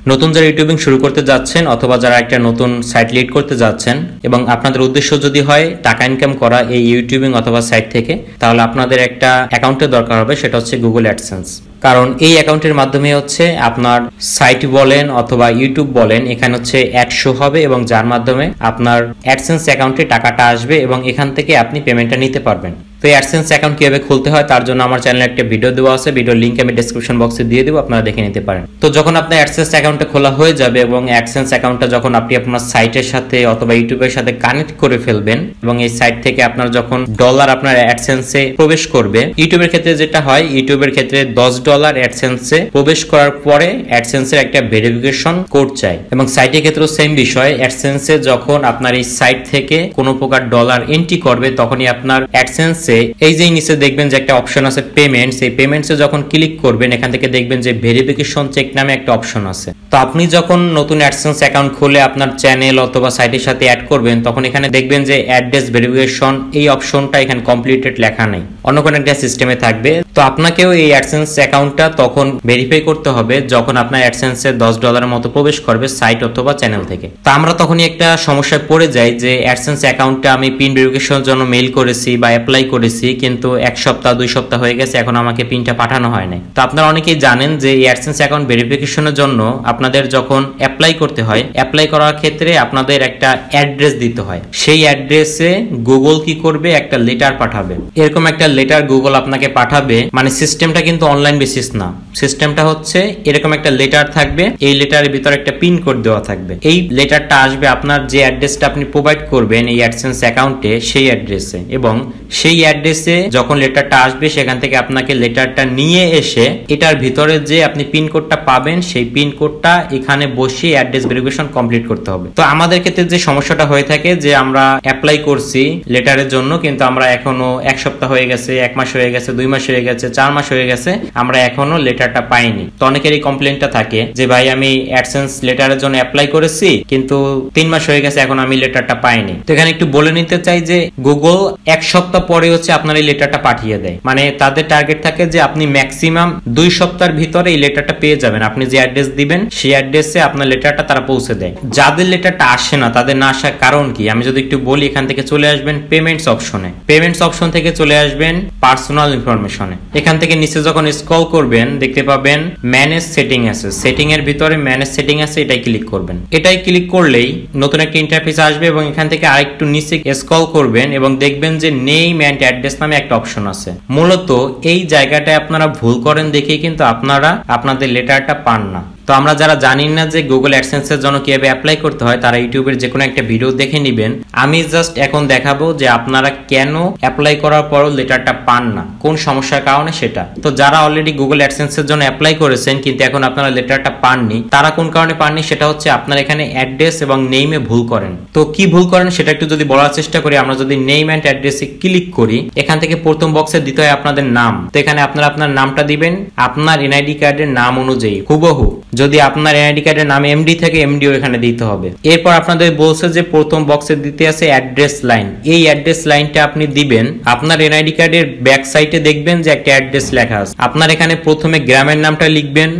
নতুন যারা ইউটিউবিং শুরু করতে যাচ্ছেন অথবা যারা একটা নতুন সাইট লিড করতে যাচ্ছেন এবং আপনাদের উদ্দেশ্য যদি হয় টাকা ইনকাম করা এই ইউটিউবিং অথবা সাইট থেকে, তাহলে আপনাদের একটা অ্যাকাউন্টের দরকার হবে, সেটা হচ্ছে গুগল অ্যাডসেন্স। কারণ এই অ্যাকাউন্টের মাধ্যমে হচ্ছে আপনার সাইট বলেন অথবা ইউটিউব বলেন, এখানে হচ্ছে অ্যাড শো হবে এবং যার মাধ্যমে আপনার অ্যাডসেন্স অ্যাকাউন্টে টাকাটা আসবে এবং এখান থেকে আপনি পেমেন্টটা নিতে পারবেন। তো এই অ্যাডসেন্স অ্যাকাউন্ট কিভাবে খুলতে হয় তার জন্য আমার চ্যানেলে একটা ভিডিও দেওয়া আছে, ভিডিওর লিংক আমি ডেসক্রিপশন বক্সে দিয়ে দেবো, আপনারা দেখে নিতে পারেন। তো যখন আপনার অ্যাডসেন্স অ্যাকাউন্টটা খোলা হয়ে যাবে এবং অ্যাডসেন্স অ্যাকাউন্টটা যখন আপনি আপনার সাইটের সাথে অথবা ইউটিউবের সাথে কানেক্ট করে ফেলবেন এবং এই সাইট থেকে আপনার যখন ডলার আপনার অ্যাডসেন্সে প্রবেশ করবে, ইউটিউবের ক্ষেত্রে যেটা হয়, ইউটিউবের ক্ষেত্রে $10 অ্যাডসেন্সে প্রবেশ করার পরে অ্যাডসেন্সের একটা ভেরিফিকেশন কোড চাই এবং সাইটের ক্ষেত্রেও সেম বিষয়। অ্যাডসেন্সে যখন আপনার এই সাইট থেকে কোনো প্রকার ডলার এন্ট্রি করবে তখনই আপনার অ্যাডসেন্সে এই যে নিচে দেখবেন যে একটা অপশন আছে পেমেন্টস, এই পেমেন্টসে যখন ক্লিক করবেন এখান থেকে দেখবেন যে ভেরিফিকেশন চেক নামে একটা অপশন আছে। তো আপনি যখন নতুন অ্যাডসেন্স অ্যাকাউন্ট খুলে আপনার চ্যানেল অথবা সাইটের সাথে অ্যাড করবেন তখন এখানে দেখবেন যে অ্যাড্রেস ভেরিফিকেশন এই অপশনটা এখানে কমপ্লিটেড লেখা নেই, অন্য কোনো একটা সিস্টেমে থাকবে। তো আপনাকেও এই অ্যাডসেন্স অ্যাকাউন্টটা তখন ভেরিফাই করতে হবে যখন আপনার অ্যাডসেন্সে $10 মতো প্রবেশ করবে সাইট অথবা চ্যানেল থেকে। তো আমরা তখনই একটা সমস্যায় পড়ে যাই যে অ্যাডসেন্স অ্যাকাউন্টে আমি পিন ভেরিফিকেশনের জন্য মেইল করেছি বা অ্যাপ্লাই করেছি, কিন্তু 1 সপ্তাহ 2 সপ্তাহ হয়ে গেছে এখন আমাকে পিনটা পাঠানো হয় নাই। তো আপনারা অনেকেই জানেন যে এই অ্যাডসেন্স অ্যাকাউন্ট ভেরিফিকেশনের জন্য আপনাদের যখন অ্যাপ্লাই করতে হয়, অ্যাপ্লাই করার ক্ষেত্রে আপনাদের একটা অ্যাড্রেস দিতে হয়। সেই অ্যাড্রেসে গুগল কি করবে, একটা লেটার পাঠাবে। এরকম একটা লেটার গুগল আপনাকে পাঠাবে, মানে সিস্টেমটা কিন্তু অনলাইন বেসিস না, সিস্টেমটা হচ্ছে এরকম একটা লেটার থাকবে, এই লেটারের ভিতরে একটা পিন কোড দেওয়া থাকবে। এই লেটারটা আসবে আপনার যে অ্যাড্রেসটা আপনি প্রোভাইড করবেন এই অ্যাডসেন্স অ্যাকাউন্টে সেই অ্যাড্রেসে, এবং সেই অ্যাড্রেসে যখন লেটারটা আসবে সেখান থেকে আপনাকে লেটারটা নিয়ে এসে এটার ভিতরে যে আপনি পিন কোডটা পাবেন সেই পিন কোডটা এখানে বসিয়ে অ্যাড্রেস ভেরিফিকেশন কমপ্লিট করতে হবে। তো আমাদের ক্ষেত্রে যে সমস্যাটা হয়ে থাকে যে আমরা অ্যাপ্লাই করছি লেটারের জন্য, কিন্তু আমরা এখনো 1 সপ্তাহ হয়ে গেছে, 1 মাস হয়ে গেছে, 2 মাস হয়ে গেছে, 4 মাস হয়ে গেছে, আমরা এখনো লেটারটা পাইনি। তো অনেকের এই কমপ্লেনটা থাকে যে ভাই আমি অ্যাডসেন্স লেটারের জন্য অ্যাপ্লাই করেছি কিন্তু 3 মাস হয়ে গেছে এখন আমি লেটারটা পাইনি। তো এখানে একটু বলে নিতে চাই যে গুগল 1 সপ্তাহ পরে হচ্ছে আপনার এই লেটারটা পাঠিয়ে দেয়, মানে তাদের টার্গেট থাকে যে আপনি ম্যাক্সিমাম 2 সপ্তাহের ভিতরে এই লেটারটা পেয়ে যাবেন। আপনি যে অ্যাড্রেস দিবেন সেই অ্যাড্রেসে আপনার লেটারটা তারা পৌঁছে দেয়। যাদের লেটারটা আসে না তাদের না আসার কারণ কি আমি যদি একটু বলি, এখান থেকে চলে আসবেন পেমেন্টস অপশনে, পেমেন্টস অপশন থেকে চলে আসবেন পার্সোনাল ইনফরমেশনে। এখান থেকে নিচে যখন স্ক্রল করবেন দেখতে পাবেন ম্যানেজ সেটিং আছে, সেটিং এর ভিতরে ম্যানেজ সেটিং আছে, এটাই ক্লিক করবেন। এটাই ক্লিক করলেই নতুন একটা ইন্টারফেস আসবে এবং এখান থেকে আরেকটু নিচে স্ক্রল করবেন এবং দেখবেন যে নেম এন্ড অ্যাড্রেস নামে একটা অপশন আছে। মূলত এই জায়গাটায় আপনারা ভুল করেন দেখেই কিন্তু আপনারা আপনাদের লেটারটা পান না। তো আমরা যারা জানি না যে গুগল অ্যাডসেন্সের জন্য কিভাবে অ্যাপ্লাই করতে হয় তারা ইউটিউবের যে কোনো একটা ভিডিও দেখে নেবেন। আমি জাস্ট এখন দেখাবো যে আপনারা কেন অ্যাপ্লাই করার পরও লেটারটা পান না, কোন সমস্যার কারণে সেটা। তো যারা অলরেডি গুগল অ্যাডসেন্সের জন্য অ্যাপ্লাই করেছেন কিন্তু এখন আপনারা লেটারটা পাননি, তারা কোন কারণে পাননি সেটা হচ্ছে আপনারা এখানে অ্যাড্রেস এবং নেমে ভুল করেন। তো কি ভুল করেন সেটা একটু যদি বলার চেষ্টা করি, আমরা যদি নেম এন্ড অ্যাড্রেসে ক্লিক করি এখান থেকে প্রথম বক্সে দিতে হয় আপনাদের নাম। তো এখানে আপনারা আপনার নামটা দিবেন আপনার এনআইডি কার্ডের নাম অনুযায়ী হুবহু। যদি আপনার এনআইডি কার্ডের নাম এমডি থেকে এমডিও এখানে দিতে হবে। এরপর আপনাদের বলছে যে প্রথম বক্সে দিতে আছে অ্যাড্রেস লাইন, এই অ্যাড্রেস লাইনটা আপনি দিবেন। আপনার এনআইডি কার্ডের ব্যাক সাইডে দেখবেন যে একটা অ্যাড্রেস লেখা আছে, আপনার এখানে প্রথমে গ্রামের নামটা লিখবেন,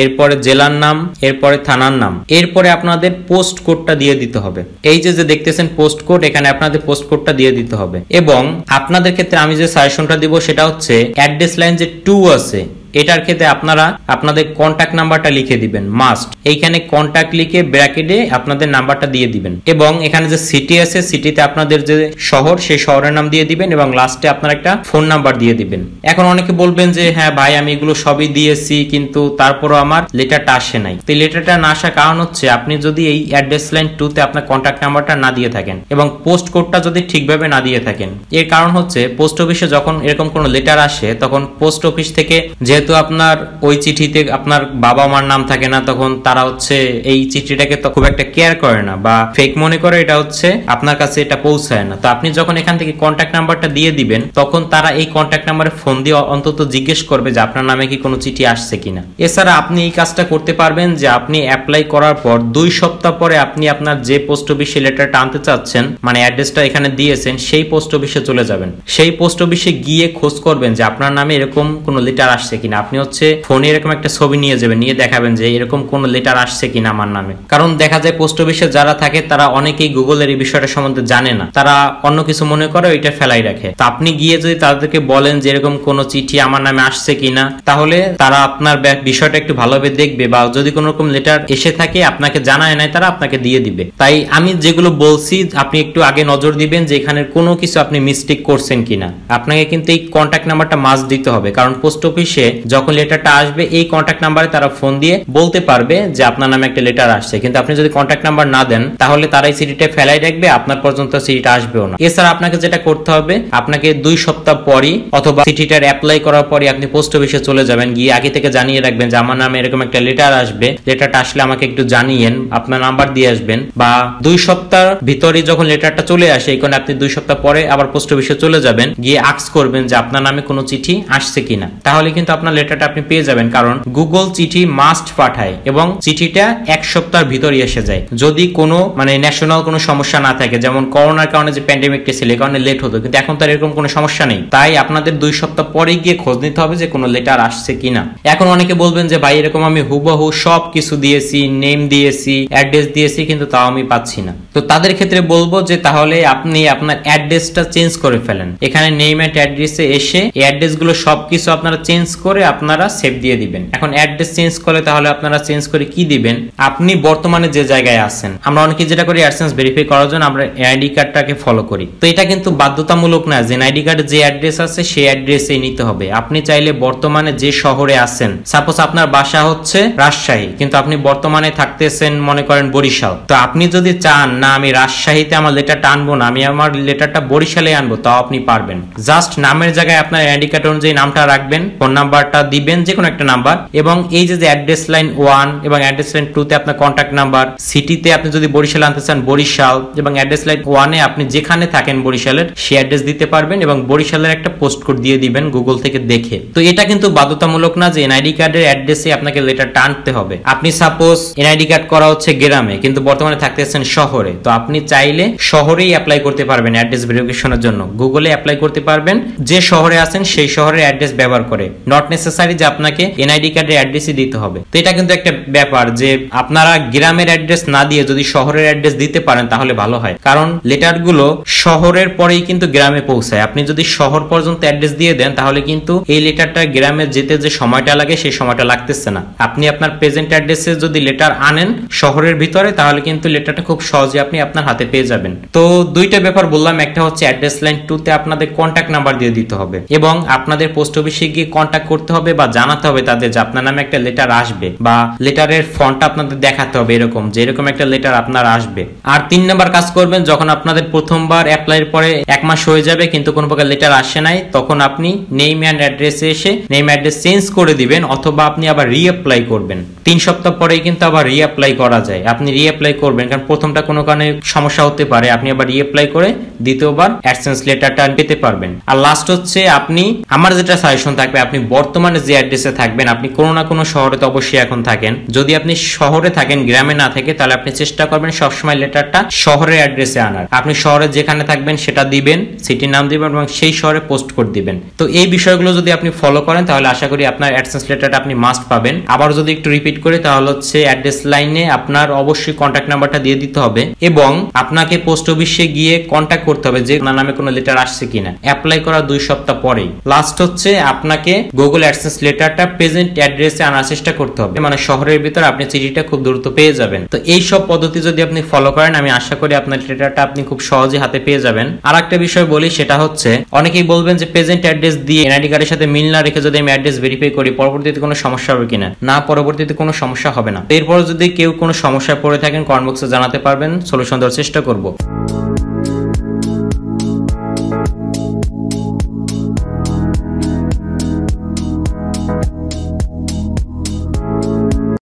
এরপরে জেলার নাম, এরপরে থানার নাম, এরপরে আপনাদের পোস্ট কোডটা দিয়ে দিতে হবে। এই যে দেখতেছেন পোস্ট কোড, এখানে আপনাদের পোস্ট কোডটা দিয়ে দিতে হবে। এবং আপনাদের ক্ষেত্রে আমি যে সাজেশনটা দিব সেটা হচ্ছে অ্যাড্রেস লাইন যে 2 আছে এটার ক্ষেত্রে আপনারা আপনাদের কন্ট্যাক্ট নাম্বারটা লিখে দিবেন মাস্ট। এইখানে কন্ট্যাক্ট লিখে ব্র্যাকেটে আপনাদের নাম্বারটা দিয়ে দিবেন এবং এখানে যে সিটি আছে সিটিতে আপনাদের যে শহর সেই শহরের নাম দিয়ে দিবেন এবং লাস্টে আপনার একটা ফোন নাম্বার দিয়ে দিবেন। এখন অনেকে বলবেন যে হ্যাঁ ভাই আমি এগুলো সবই দিয়েছি কিন্তু তারপরও আমার লেটারটা আসে নাই। তো লেটারটা না আসার কারণ হচ্ছে আপনি যদি এই অ্যাড্রেস লাইন 2 তে আপনার কন্ট্যাক্ট নাম্বারটা না দিয়ে থাকেন এবং পোস্ট কোডটা যদি ঠিকভাবে না দিয়ে থাকেন। এর কারণ হচ্ছে পোস্ট অফিসে যখন এরকম কোনো লেটার আসে তখন পোস্ট অফিস থেকে যেহেতু আপনার ওই চিঠিতে আপনার বাবা মার নাম থাকে না, তখন তারা হচ্ছে এই চিঠিটাকে তো খুব একটা কেয়ার করে না বা ফেক মনে করে, এটা হচ্ছে আপনার কাছে এটা পৌঁছায় না। তো আপনি যখন এখান থেকে কন্ট্যাক্ট নাম্বারটা দিয়ে দিবেন তখন তারা এই কন্ট্যাক্ট নাম্বারে ফোন দিয়ে অন্তত জিজ্ঞেস করবে যে আপনার নামে কি কোনো চিঠি আসছে কিনা। এছাড়া আপনি এই কাজটা করতে পারবেন যে আপনি অ্যাপ্লাই করার পর 2 সপ্তাহ পরে আপনি আপনার যে পোস্ট অফিসে লেটারটা আনতে চাচ্ছেন মানে অ্যাড্রেসটা এখানে দিয়েছেন সেই পোস্ট অফিসে চলে যাবেন। সেই পোস্ট অফিসে গিয়ে খোঁজ করবেন যে আপনার নামে এরকম কোনো লেটার আসছে কিনা। কিনা, আপনি হচ্ছে ফোনে এরকম একটা ছবি নিয়ে যাবেন, নিয়ে দেখাবেন যে এরকম কোন লেটার আসছে কিনা আমার নামে। কারণ দেখা যায় পোস্ট অফিসে যারা থাকে তারা অনেকেই গুগলের এই বিষয়টা সম্বন্ধে জানে না, তারা অন্য কিছু মনে করে ওইটা ফেলাই রাখে। তো আপনি গিয়ে যদি তাদেরকে বলেন যে এরকম কোন চিঠি আমার নামে আসছে কিনা, তাহলে তারা আপনার বিষয়টা একটু ভালোভাবে দেখবে, বা যদি কোনো রকম লেটার এসে থাকে আপনাকে জানায় নাই, তারা আপনাকে দিয়ে দিবে। তাই আমি যেগুলো বলছি আপনি একটু আগে নজর দিবেন যে এখানে কোনো কিছু আপনি মিস্টেক করছেন কিনা। আপনাকে কিন্তু এই কন্ট্যাক্ট নাম্বারটা মাস্ট দিতে হবে, কারণ পোস্ট অফিসে যখন লেটারটা আসবে এই কন্ট্যাক্ট নাম্বারে তারা ফোন দিয়ে বলতে পারবে যে আপনার নামে একটা লেটার আসছে। কিন্তু আপনি যদি কন্ট্যাক্ট নাম্বার না দেন তাহলে তারা এই চিঠিটা ফেলাই রাখবে, আপনার পর্যন্ত চিঠিটা আসবেও না। এছাড়া আপনাকে যেটা করতে হবে, আপনাকে 2 সপ্তাহ পরই অথবা চিঠিটার অ্যাপ্লাই করার পরই আপনি পোস্ট অফিসে চলে যাবেন, গিয়ে আগে থেকে জানিয়ে রাখবেন যে আমার নামে এরকম একটা লেটার আসবে, লেটারটা আসলে আমাকে একটু জানিয়েন, আপনার নাম্বার দিয়ে আসবেন। বা 2 সপ্তাহ ভিতরে যখন লেটারটা চলে আসে, এই কারণে আপনি 2 সপ্তাহ পরে আবার পোস্ট অফিসে চলে যাবেন, গিয়ে আস্ক করবেন যে আপনার নামে কোনো চিঠি আসছে কিনা। তাহলে কিন্তু আপনার লেটারটা আপনি পেয়ে যাবেন, কারণ গুগল চিঠি মাস্ট পাঠায় এবং চিঠিটা 1 সপ্তাহের ভিতরে এসে যায়। যদি কোনো ন্যাশনাল কোনো সমস্যা না থাকে, যেমন করোনার কারণে যে প্যান্ডেমিকটা ছিল এই কারণে লেট হতো, কিন্তু এখন তো এরকম কোনো সমস্যা নেই। তাই আপনাদের 2 সপ্তাহ পরে গিয়ে খোঁজ নিতে হবে যে কোনো লেটার আসছে কিনা। এখন অনেকে বলবেন যে ভাই এরকম আমি হুবহু সব কিছু দিয়েছি, নেম দিয়েছি, অ্যাড্রেস দিয়েছি, কিন্তু তাও আমি পাচ্ছি না। তো তাদের ক্ষেত্রে বলবো যে তাহলে আপনি আপনার অ্যাড্রেসটা চেঞ্জ করে ফেলেন। এখানে নেম এন্ড অ্যাড্রেসে এসে এই অ্যাড্রেস গুলো সবকিছু আপনারা চেঞ্জ করে আপনারা সেভ দিয়ে দিবেন। এখন অ্যাড্রেস চেঞ্জ করে তাহলে আপনারা চেঞ্জ করে কি দিবেন, আপনি বর্তমানে যে জায়গায় আছেন। আমরা অনেকে যেটা করি অ্যাডসেন্স ভেরিফাই করার জন্য আমরা আইডি কার্ডটাকে ফলো করি। তো এটা কিন্তু বাধ্যতামূলক না যে আইডি কার্ডে যে অ্যাড্রেস আছে সেই অ্যাড্রেসেই নিতে হবে। আপনি চাইলে বর্তমানে যে শহরে আছেন, সাপোজ আপনার বাসা হচ্ছে রাজশাহী কিন্তু আপনি বর্তমানে থাকতেছেন মনে করেন বরিশাল, তো আপনি যদি চান না আমি রাজশাহীতে আমার লেটারটা আনবো না, আমি আমার লেটারটা বরিশালে আনবো, তাও আপনি পারবেন। জাস্ট নামের জায়গায় আপনার আইডি কার্ড অনুযায়ী নামটা রাখবেন, ফোন নাম্বারটা দিবেন, যে কোনো একটা নাম্বার, এবং এই যে অ্যাড্রেস লাইন 1 এবং অ্যাড্রেস লাইন 2 তে আপনার কন্ট্যাক্ট নাম্বার, সিটিতে আপনি যদি বরিশাল আনতে চান বরিশাল, এবং অ্যাড্রেস লাইন 1 এ আপনি যেখানে থাকেন বরিশালের সেই অ্যাড্রেস দিতে পারবেন, এবং বরিশালের একটা পোস্ট কোড দিয়ে দিবেন গুগল থেকে দেখে। তো এটা কিন্তু বাধ্যতামূলক না যে এনআইডি কার্ডের অ্যাড্রেসে আপনাকে লেটারটা আনতে হবে। আপনি সাপোজ এনআইডি কার্ড করা হচ্ছে গ্রামে কিন্তু বর্তমানে থাকতেছেন শহরে, তো আপনি চাইলে শহরেই অ্যাপ্লাই করতে পারবেন অ্যাড্রেস ভেরিফিকেশনের জন্য। গুগলে অ্যাপ্লাই করতে পারবেন যে শহরে আছেন সেই শহরের অ্যাড্রেস ব্যবহার করে, নট নেসেসারি যে আপনাকে এনআইডি কার্ডের অ্যাড্রেসই দিতে হবে। তো এটা কিন্তু একটা ব্যাপার যে আপনারা গ্রামের অ্যাড্রেস না দিয়ে যদি শহরের অ্যাড্রেস দিতে পারেন তাহলে ভালো হয়, কারণ লেটারগুলো শহরের পরেই কিন্তু গ্রামে পৌঁছায়। আপনি যদি শহর পর্যন্ত অ্যাড্রেস দিয়ে দেন তাহলে কিন্তু এই লেটারটা গ্রামে যেতে যে সময়টা লাগে সেই সময়টা লাগতেছে না। আপনি আপনার প্রেজেন্ট অ্যাড্রেসে যদি লেটার আনেন শহরের ভিতরে তাহলে কিন্তু লেটারটা খুব সহজে আপনি আপনার হাতে পেয়ে যাবেন। তো দুইটা ব্যাপার বললাম, একটা হচ্ছে অ্যাড্রেস লাইন 2 তে আপনাদের কন্ট্যাক্ট নাম্বার দিয়ে দিতে হবে এবং আপনাদের পোস্ট অফিসে গিয়ে কন্ট্যাক্ট করতে হবে বা জানাতে হবে তাদের যে আপনার নামে একটা লেটার আসবে, বা লেটারের ফন্টটা আপনাদের দেখাতে হবে এরকম যে এরকম একটা লেটার আপনার আসবে। আর 3 নাম্বার কাজ করবেন, যখন আপনাদের প্রথমবার অ্যাপ্লাইয়ের পরে 1 মাস হয়ে যাবে কিন্তু কোনো প্রকার লেটার আসে নাই, তখন আপনি নেম এন্ড অ্যাড্রেসে এসে নেম অ্যাড্রেস চেঞ্জ করে দিবেন, অথবা আপনি আবার রিঅ্যাপ্লাই করবেন। 3 সপ্তাহ পরেই কিন্তু আবার রিঅ্যাপ্লাই করা যায়। আপনি রিঅ্যাপ্লাই করবেন কারণ প্রথমটা কোনো কারণে সমস্যা হতে পারে, আপনি আবার রিঅ্যাপ্লাই করে দ্বিতীয়বার অ্যাডসেন্স লেটারটা পেতে পারবেন। আর লাস্ট হচ্ছে আপনি, আমার যেটা সাজেশন থাকবে, আপনি বর্তমানে যে অ্যাড্রেসে থাকবেন, আপনি কোনো না কোনো শহরে তো অবশ্যই এখন থাকেন, যদি আপনি শহরে থাকেন গ্রামে না থাকে তাহলে আপনি চেষ্টা করবেন সবসময় লেটারটা শহরের অ্যাড্রেসে আনার। আপনি শহরে যেখানে থাকবেন সেটা দিবেন, সিটির নাম দিবেন এবং সেই শহরে পোস্ট কোড দিবেন। তো এই বিষয়গুলো যদি আপনি ফলো করেন তাহলে আশা করি আপনার অ্যাডসেন্স লেটারটা আপনি মাস্ট পাবেন। আবার যদি একটু রিপিট করি তাহলে হচ্ছে অ্যাড্রেস লাইনে আপনার অবশ্যই কন্ট্যাক্ট নাম্বারটা দিয়ে দিতে হবে এবং আপনাকে পোস্ট অফিসে গিয়ে কন্ট্যাক্ট করতে হবে যে আপনার নামে কোনো লেটার আসছে কিনা, অ্যাপ্লাই করার 2 সপ্তাহ পরেই। লাস্ট হচ্ছে আপনাকে গুগল অ্যাডসেন্স লেটারটা প্রেজেন্ট অ্যাড্রেসে আনার চেষ্টা করতে হবে, মানে শহরের ভিতর আপনি চিঠিটা খুব দ্রুত পেয়ে যাবেন। তো এই সব পদ্ধতি যদি আপনি ফলো করেন আমি আশা করি আপনার লেটারটা আপনি খুব সহজে হাতে পেয়ে যাবেন। আর একটা বিষয় বলি, সেটা হচ্ছে অনেকেই বলবেন যে প্রেজেন্ট অ্যাড্রেস দিয়ে এনআইডি কার্ডের সাথে মিল না রেখে যদি আমি অ্যাড্রেস ভেরিফাই করি পরবর্তীতে কোনো সমস্যা হবে কিনা। না, পরবর্তীতে কোনো সমস্যা হবে না। এরপর যদি কেউ কোনো সমস্যায় পড়ে থাকেন কমেন্ট বক্সে জানাতে পারবেন, সলিউশন দেওয়ার চেষ্টা করব।